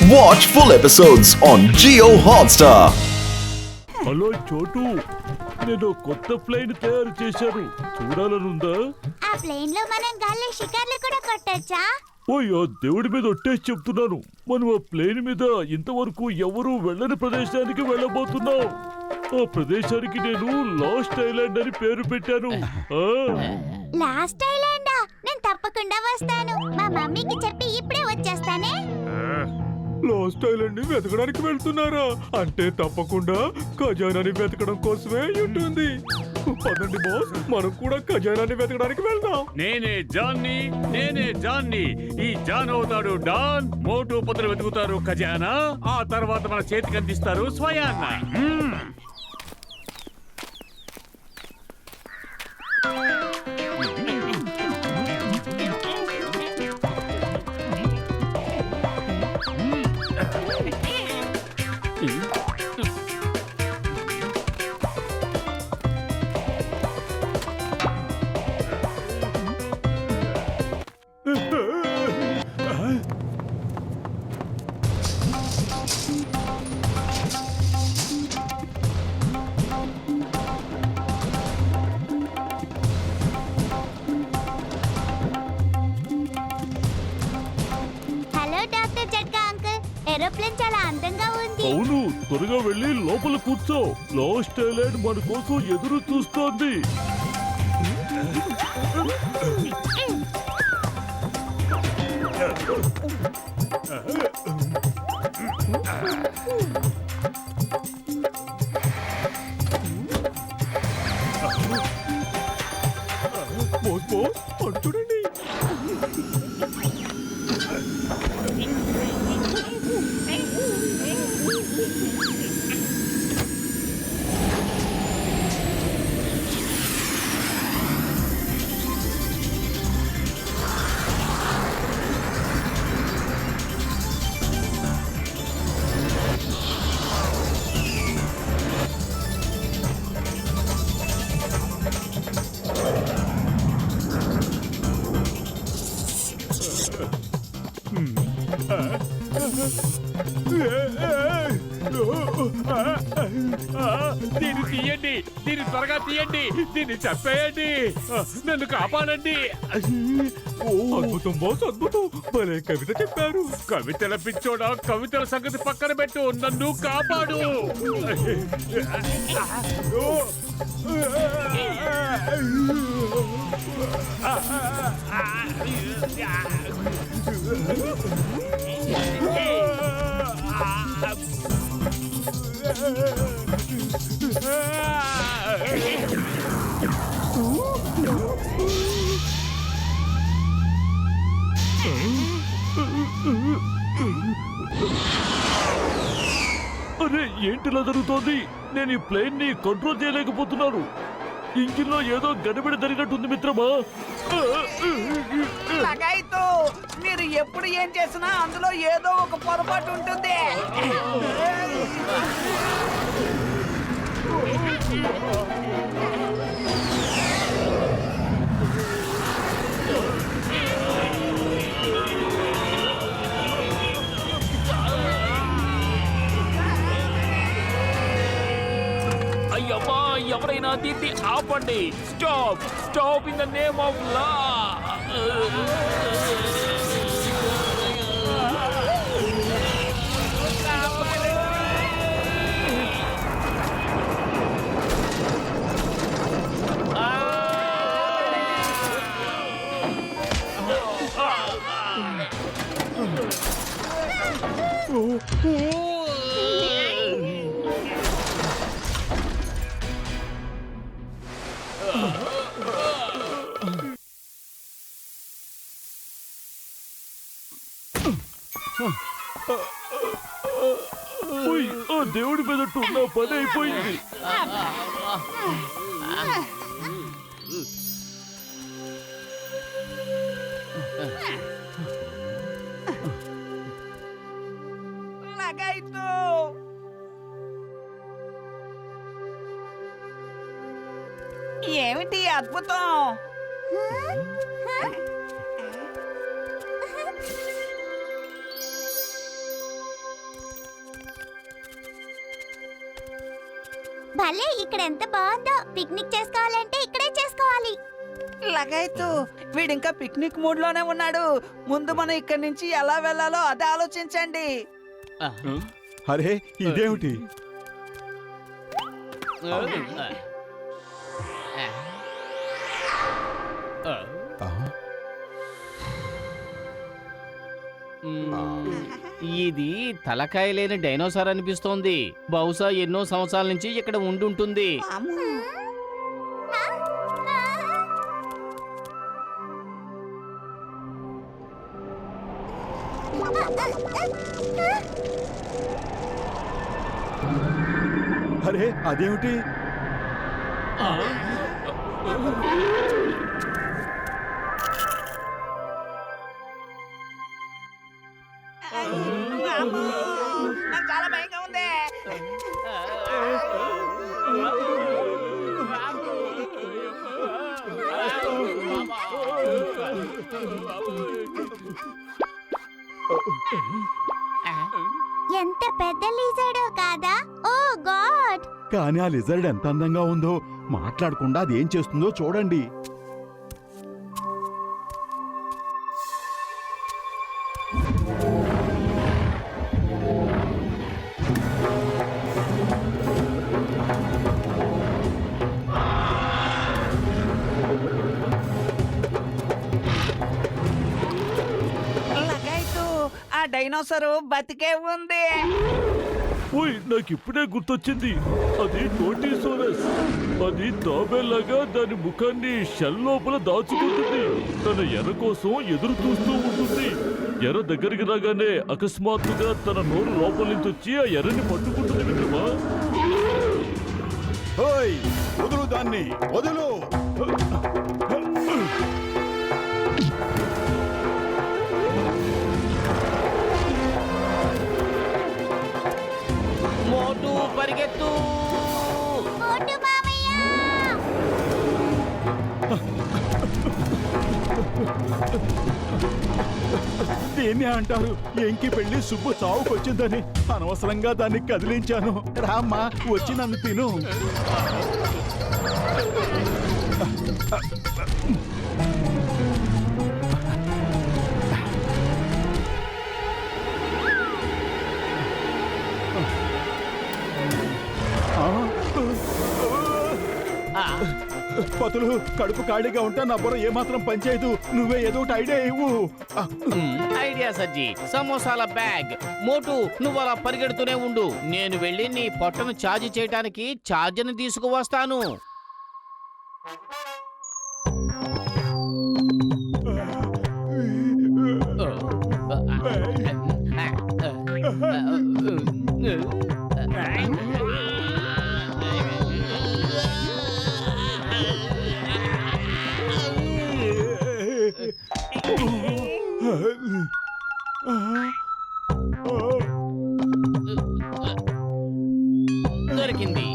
Watch full episodes on Jio Hotstar. Hello చోటు, నేను కొత్త ప్లేన్ తయారు చేశాను, చూడాలనుందా? ఆ ప్లేన్ లో మనం గాల్లో షికార్లు కూడా కొట్టొచ్చా? ఓయ్, దేవుడి మీద ఒట్టేసి చెప్తున్నాను, మనం ఆ ప్లేన్ మీద ఇంతవరకు ఎవరూ వెళ్ళని ప్రదేశానికి వెళ్ళబోతున్నాం. ఆ ప్రదేశానికి నేను లాస్ట్ ఐలాండ్ అని పేరు పెట్టాను. లాస్ట్ ఐలాండా? నేను తప్పకుండా వస్తాను. మా మమ్మీకి చెప్పి ఇప్పుడే వచ్చేస్తానే. లాస్ట్ ఐలాండ్ ని వెతకడానికి వెళ్తున్నారా? అంటే తప్పకుండా ఖజానాని వెతకడం కోసమే ఉంటుంది. పదండి బాస్, మనం కూడా ఖజానాని వెతకడానికి వెళ్దాం. నేనే జాన్ని. ఈ జాన్ అవుతాడు డాన్. మోటు పొద్దులు వెతుకుతారు ఖజానా, ఆ తర్వాత మన చేతికి అందిస్తారు స్వయాన్న. హలో డాక్టర్ జట్కా అంకుల్, ఏరోప్లేన్ చాలా అందంగా ఉంది. అవును, త్వరగా వెళ్ళి లోపల కూర్చో. లాస్ట్ ఐలాండ్ మన కోసం ఎదురు చూస్తోంది. చూడండి, దీన్ని తీయండి, దీన్ని త్వరగా తీయండి, దీన్ని చంపేయండి, నన్ను కాపాడండి. అద్భుతం బాస్, అద్భుతం. భలే కవిత చెప్పారు. కవితల పిచ్చోడా, కవితల సంగతి పక్కన పెట్టు, నన్ను కాపాడు. అరే, ఏంటిలా జరుగుతోంది? నేను ఈ ప్లేన్ ని కంట్రోల్ చేయలేకపోతున్నాను. ఇంజిన్ లో ఏదో గడబిడ జరిగినట్టుంది మిత్రమా. లగాయితో మీరు ఎప్పుడు ఏం చేసినా అందులో ఏదో ఒక పొరపాటు ఉంటుంది. అయ్యమ్మా, ఎవరైనా దీన్ని ఆపండి. Stop in the name of లా. ఆ దేవుడి మీదట్టు నా పని అయిపోయింది. లగాయితో ఏమిటి అద్భుతం? భలే ఇక్కడ ఎంత బాగుందో. పిక్నిక్ చేసుకోవాలంటే ఇక్కడే చేసుకోవాలి. లగైతు వీడింకా పిక్నిక్ మూడ్ లోనే ఉన్నాడు. ముందు మనం ఇక్కడి నుంచి ఎలా వెళ్ళాలో అదే ఆలోచించండి. అరే ఇదేమిటి? ఇది తలకాయ లేని డైనోసార్ అనిపిస్తోంది. బహుశా ఎన్నో సంవత్సరాల నుంచి ఇక్కడ ఉండుంటుంది. అరే అదేమిటి? నాకు చాలా భయంగా ఉంది. ఎంత పెద్ద లిజాడో కాదా? ఓ గాడ్! కానీ ఆ లిజర్డ్ ఎంత అందంగా ఉందో. మాట్లాడకుండా అది ఏం చేస్తుందో చూడండి. లగైతు ఆ డైనోసార్ బతికే ఉంది. ఓయ్ నాకు ఇప్పుడే గుర్తొచ్చింది. అది టోటీసోరస్. అది తాబేలాగా దాని ముఖాన్ని షెల్ లోపల దాచుకుంటుంది. తన ఎర కోసం ఎదురు చూస్తూ ఉంటుంది. ఎర దగ్గరికి రాగానే అకస్మాత్తుగా తన నోరు లోపల నుంచి వచ్చి ఆ ఎర్రని పట్టుకుంటుంది మిత్రమా. ఓయ్ వదులు దాన్ని, వదులు. మోటు పరిగెత్తు. మోటు మామయ్య! దీన్ని అంటారు ఎంకి పెళ్లి సుబ్బు చావుకొచ్చిందని. అనవసరంగా దాన్ని కదిలించాను. రామ్మా వచ్చి నన్ను తిను. పతులు కడుపు ఖాళీగా ఉంటా నా బుర్ర ఏమాత్రం పనిచేయదు. నువ్వే ఏదో ఒకటి ఐడియా ఇవ్వు. ఐడియా సజ్జి. సమోసాల బ్యాగ్. మోటు నువ్వు అలా పరిగెడుతూనే ఉండు. నేను వెళ్ళి నీ పొట్టను ఛార్జ్ చేయడానికి ఛార్జర్ని తీసుకువస్తాను. దొరికింది.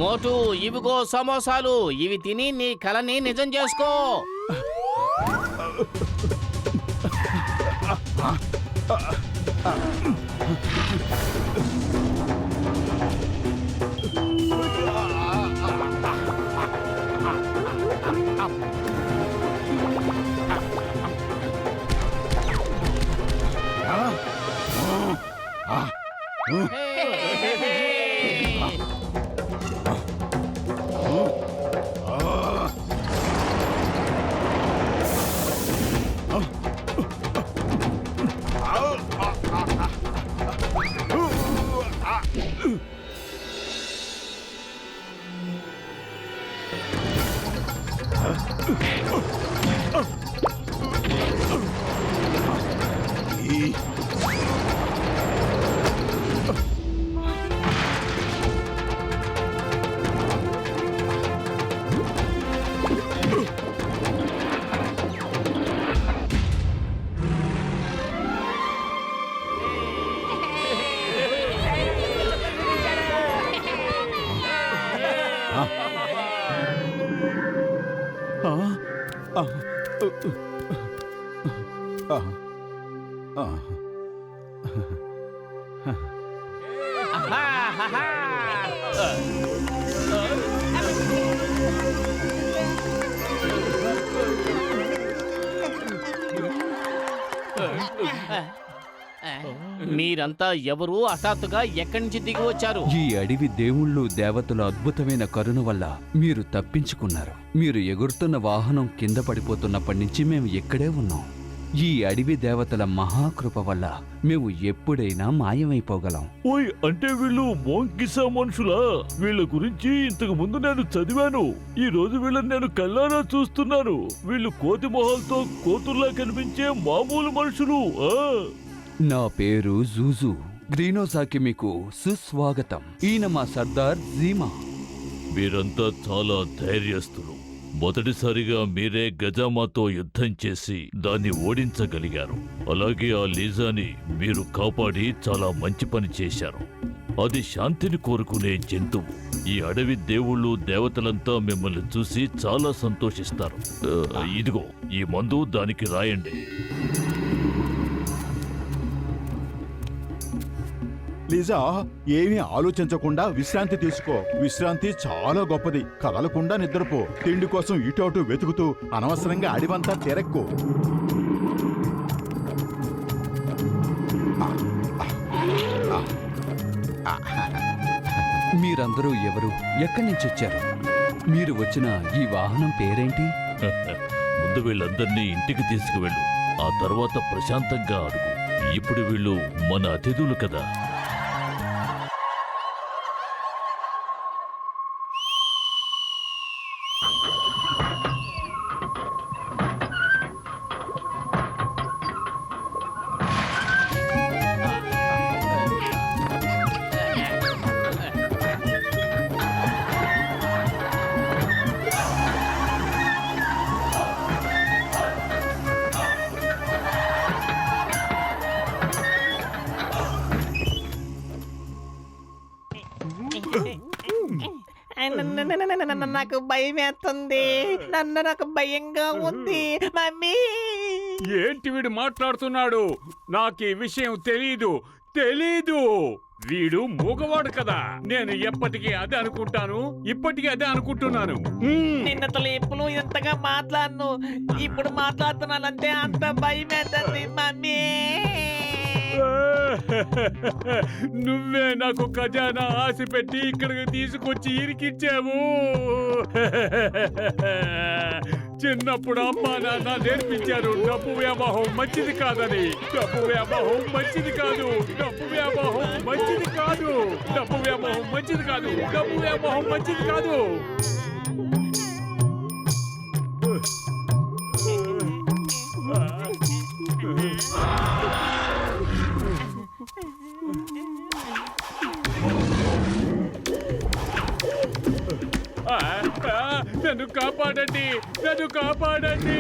మోటు ఇవిగో సమోసాలు. ఇవి తిని నీ కలని నిజం చేసుకో. ఆహాహాహా. మీరంతా ఎవరు హఠాత్తుగా ఎక్కడి నుంచి దిగి వచ్చారు? ఈ అడవి దేవుళ్ళు దేవతల అద్భుతమైన కరుణ వల్ల మీరు తప్పించుకున్నారు. మీరు ఎగురుతున్న వాహనం కింద పడిపోతున్నప్పటి నుంచి మేము ఇక్కడే ఉన్నాం. ఈ అడవి దేవతల మహాకృప వల్ల మేము ఎప్పుడైనా మాయమైపోగలం. ఓయ్, అంటే వీళ్ళు మోంకిసా మనుషులా? వీళ్ళ గురించి ఇంతకు ముందు నేను చదివాను. ఈ రోజు వీళ్ళని నేను కళ్ళారా చూస్తున్నాను. వీళ్ళు కోతి మొహాలతో కోతుల్లా కనిపించే మామూలు మనుషులు. నా పేరు జూజు. గ్రీనోసాకి మీకు సుస్వాగతం. ఈయన మా సర్దార్ జీమా. మీరంతా చాలా ధైర్యస్తులు. మొదటిసారిగా మీరే గజామాతో యుద్ధం చేసి దాన్ని ఓడించగలిగారు. అలాగే ఆ లీజాని మీరు కాపాడి చాలా మంచి పని చేశారు. అది శాంతిని కోరుకునే జంతువు. ఈ అడవి దేవుళ్ళు దేవతలంతా మిమ్మల్ని చూసి చాలా సంతోషిస్తారు. ఇదిగో ఈ మందు దానికి రాయండి. లీజా, ఏమీ ఆలోచించకుండా విశ్రాంతి తీసుకో. విశ్రాంతి చాలా గొప్పది. కదలకుండా నిద్రపో. తిండి కోసం ఇటు అటు వెతుకుతూ అనవసరంగా అడివంతా తిరక్కు. మీరందరూ ఎవరు? ఎక్కడి నుంచి వచ్చారు? మీరు వచ్చిన ఈ వాహనం పేరేంటి? ముందు వీళ్ళందరినీ ఇంటికి తీసుకువెళ్ళు. ఆ తర్వాత ప్రశాంతంగా అడుగు. ఇప్పుడు వీళ్ళు మన అతిథులు కదా. నాకు భయం వేస్తుంది. నాకు భయంగా ఉంది మమ్మీ. ఏంటి వీడు మాట్లాడుతున్నాడు? నాకు ఈ విషయం తెలీదు. వీడు మూగవాడు కదా. నేను ఎప్పటికీ అదే అనుకుంటాను, ఇప్పటికీ అదే అనుకుంటున్నాను. నిన్నతలు ఎప్పుడు ఇంతగా మాట్లాడను, ఇప్పుడు మాట్లాడుతున్నానంటే అంత భయం వేస్తుంది మమ్మీ. నువ్వే నాకు ఖజానా ఆశ పెట్టి ఇక్కడికి తీసుకొచ్చి ఇరికిచ్చావు. చిన్నప్పుడు అమ్మా నాన్న నేర్పించారు, డబ్బు వ్యామోహం మంచిది కాదని. డబ్బు వ్యామోహం మంచిది కాదు. డబ్బు వ్యామోహం మంచిది కాదు. డబ్బు వ్యామోహం మంచిది కాదు. డబ్బు వ్యామోహం మంచిది కాదు. నన్ను కాపాడండి, నన్ను కాపాడండి.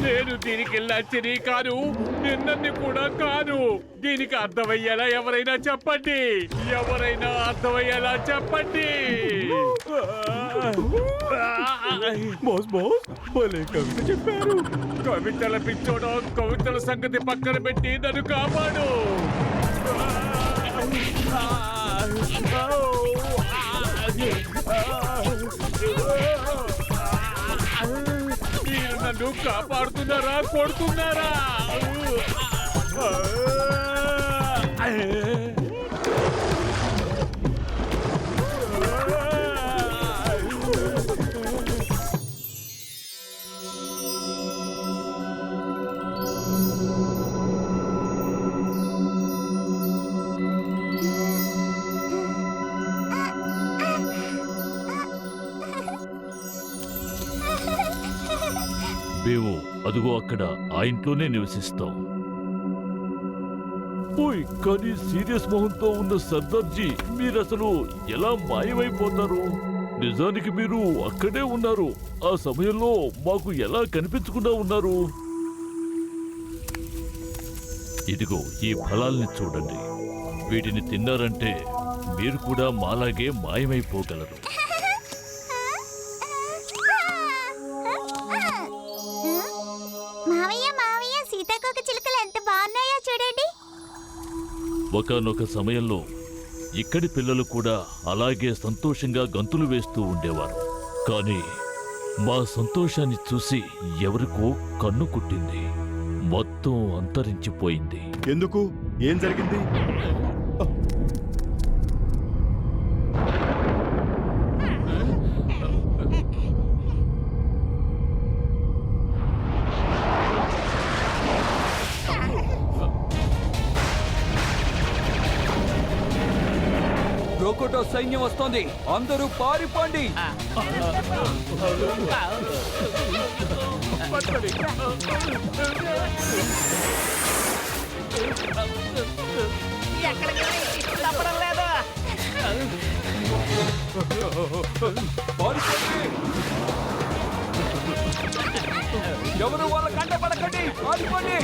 నేను దీనికి లచ్చిని కాను, నిన్నన్ని కూడా కాను. దీనికి అర్థమయ్యేలా ఎవరైనా చెప్పండి. ఎవరైనా అర్థమయ్యేలా చెప్పండి. బాస్ భలే కవిత చెప్పారు. కవితల పిచ్చోడా, కవితల సంగతి పక్కన పెట్టి నన్ను కాపాడు. మీరు నన్ను కాపాడుతున్నారా, కొడుతున్నారా? మేము అదుగో అక్కడ ఆ ఇంట్లోనే నివసిస్తాం. ఓయ్, కానీ సీరియస్ మొహంతో ఉన్న సర్దార్జీ మీరసలు ఎలా మాయమైపోతారు? నిజానికి మీరు అక్కడే ఉన్నారు. ఆ సమయంలో మాకు ఎలా కనిపించకుండా ఉన్నారు? ఇదిగో ఈ ఫలాల్ని చూడండి. వీటిని తిన్నారంటే మీరు కూడా మాలాగే మాయమైపోగలరు. మావయ్య సీతాకోక చిలుకలు ఎంత బాగున్నాయో చూడండి. ఒకానొక సమయంలో ఇక్కడి పిల్లలు కూడా అలాగే సంతోషంగా గంతులు వేస్తూ ఉండేవారు. కానీ మా సంతోషాన్ని చూసి ఎవరికో కన్ను కుట్టింది. మొత్తం అంతరించిపోయింది. ఎందుకు? ఏం జరిగింది? క్రోకోటో సైన్యం వస్తోంది, అందరూ పారిపోండి. తప్పడం లేదా? ఎవరు వాళ్ళ కంట పడకండి, పారిపోండి.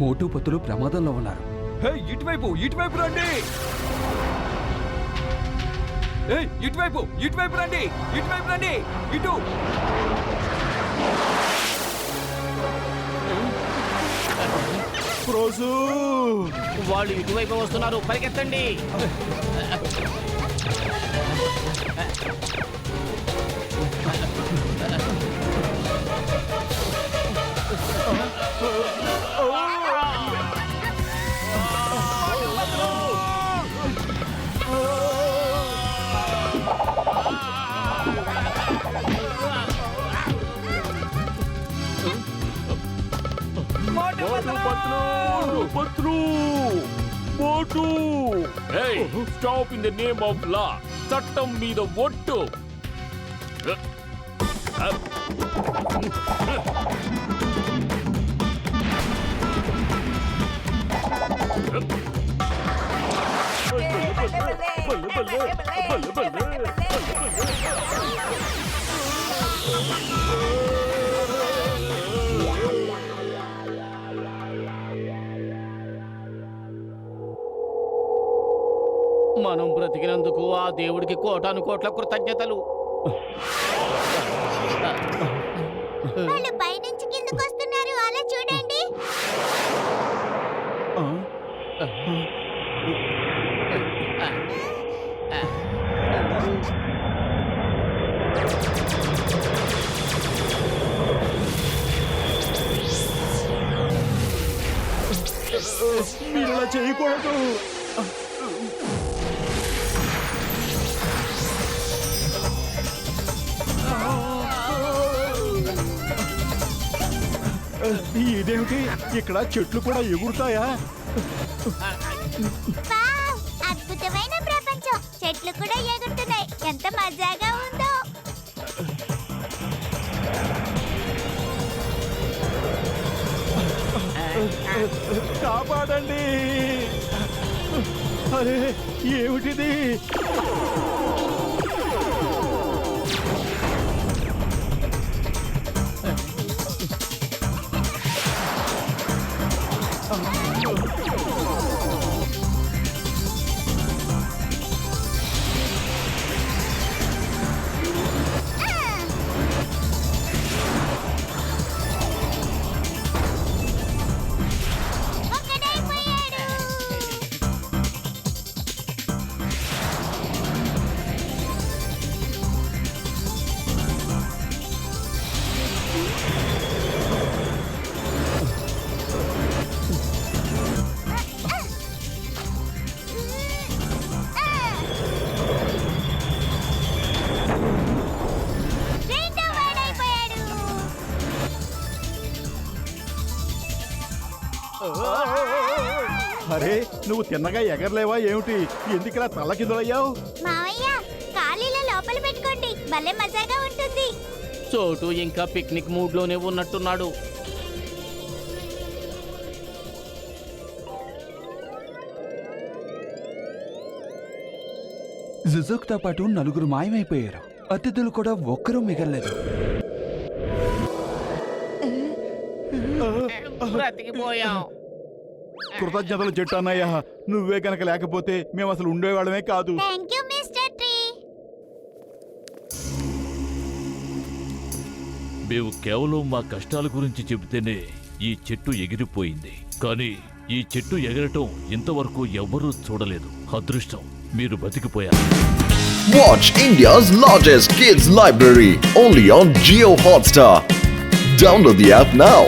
మోటు పతులు ప్రమాదంలో ఉన్నారు. ఇటువైపు ఇటువైపు రండి. ఇటువైపు ఇటువైపు రండి, ఇటువైపు రండి, ఇటు. రోజు వాళ్ళు ఇటువైపు వస్తున్నారు, పరిగెత్తండి. Stop in the name of law. చట్టం మీద ఒట్టు. మనం బ్రతికినందుకు ఆ దేవుడికి కోటాను కోట్ల కృతజ్ఞతలు. వాళ్ళు పైనుంచి కిందకు వస్తున్నారు, అలా చూడండి. మీరు ఇలా చేయకూడదు. ఇదేమిటి, ఇక్కడ చెట్లు కూడా ఎగురుతాయా? వావ్! అద్భుతమైన ప్రపంచం. చెట్లు కూడా ఎగురుతున్నాయి. ఎంత మజాగా ఉందో. కాపాడండి. అరే ఏమిటిది? ఒక్కడైపోయాడు. రెండో వాడైపోయాడు. అరే నువ్వు తిన్నగా ఎగరలేవా ఏమిటి? ఎందుకులా తల్లకిందులయ్యావు? మావయ్య, ఖాళీలో లోపల పెట్టుకోండి, భలే మజాగా ఉంటుంది. చోటు ఇంకా పిక్నిక్ మూడ్ లోనే ఉన్నట్టున్నాడు. జుజుక్తో పాటు నలుగురు మాయమైపోయారు. అతిథులు కూడా ఒక్కరూ మిగల్లేదు. బ్రతికిపోయాం. కృతజ్ఞతలు చెట్టు అన్నయ్య, నువ్వే కనుక లేకపోతే మేము అసలు ఉండేవాళ్ళమే కాదు. Thank you mister tree. మేము కేవలం మా కష్టాల గురించి చెబితేనే ఈ చెట్టు ఎగిరిపోయింది. కానీ ఈ చెట్టు ఎగరటం ఇంతవరకు ఎవ్వరూ చూడలేదు. అదృష్టం, మీరు బతికిపోయారు. Watch India's largest kids library only on Jio Hotstar. Download the app now.